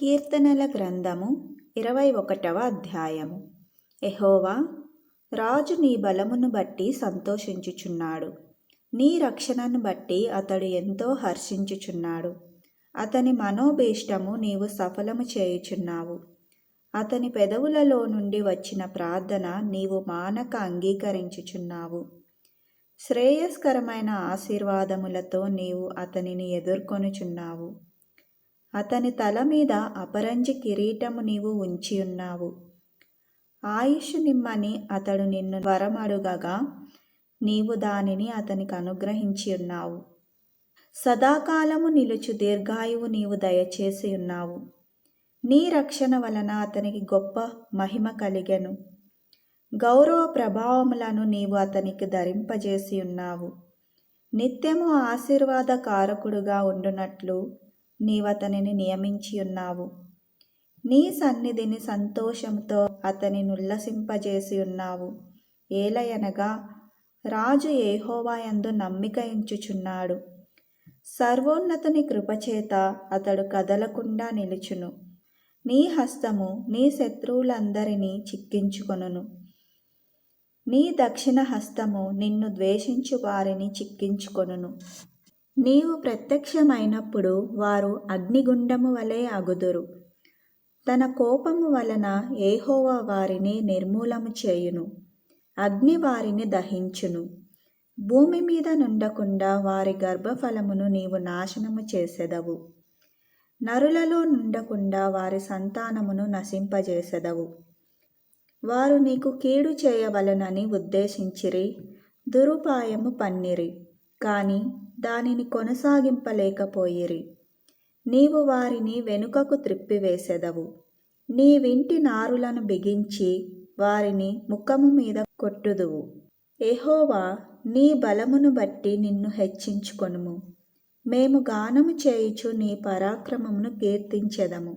కీర్తనల గ్రంథము 21వ అధ్యాయము. యెహోవా, రాజు నీ బలమును బట్టి సంతోషించుచున్నాడు, నీ రక్షణను బట్టి అతడు ఎంతో హర్షించుచున్నాడు. అతని మనోభీష్టము నీవు సఫలము చేయుచున్నావు. అతని పెదవులలో నుండి వచ్చిన ప్రార్థన నీవు మానక అంగీకరించుచున్నావు. శ్రేయస్కరమైన ఆశీర్వాదములతో నీవు అతనిని ఎదుర్కొనుచున్నావు. అతని తల మీద అపరంజి కిరీటము నీవు ఉంచియున్నావు. ఆయుష్ నిమ్మని అతడు నిన్ను వరమడుగగా నీవు దానిని అతనికి అనుగ్రహించి ఉన్నావు. సదాకాలము నిలుచు దీర్ఘాయువు నీవు దయచేసి ఉన్నావు. నీ రక్షణ వలన అతనికి గొప్ప మహిమ కలిగెను. గౌరవ ప్రభావములను నీవు అతనికి ధరింపజేసి ఉన్నావు. నిత్యము ఆశీర్వాదకారకుడుగా ఉండునట్లు నీవతనిని నియమించి ఉన్నావు. నీ సన్నిధిని సంతోషంతో అతనిని ఉల్లసింపజేసి ఉన్నావు. ఏలయనగా రాజు యెహోవా యందు నమ్మిక ఉంచుచున్నాడు. సర్వోన్నతుని కృపచేత అతడు కదలకుండా నిలుచును. నీ హస్తము నీ శత్రువులందరినీ చిక్కించుకొనును. నీ దక్షిణ హస్తము నిన్ను ద్వేషించు వారిని చిక్కించుకొనును. నీవు ప్రత్యక్షమైనప్పుడు వారు అగ్నిగుండము వలె అగుదురు. తన కోపము వలన యెహోవా వారిని నిర్మూలము చేయును. అగ్ని వారిని దహించును. భూమి మీద నుండకుండా వారి గర్భఫలమును నీవు నాశనము చేసెదవు. నరులలో నుండకుండా వారి సంతానమును నశింపజేసెదవు. వారు నీకు కీడు చేయవలనని ఉద్దేశించిరి, దురుపాయము పన్నిరి, కాని దానిని కొనసాగింపలేకపోయిరి. నీవు వారిని వెనుకకు త్రిప్పివేసెదవు. నీ వింటి నారులను బిగించి వారిని ముఖము మీద కొట్టుదువు. యెహోవా, నీ బలమును బట్టి నిన్ను హెచ్చించుకొనుము. మేము గానము చేయుచు నీ పరాక్రమమును కీర్తించెదము.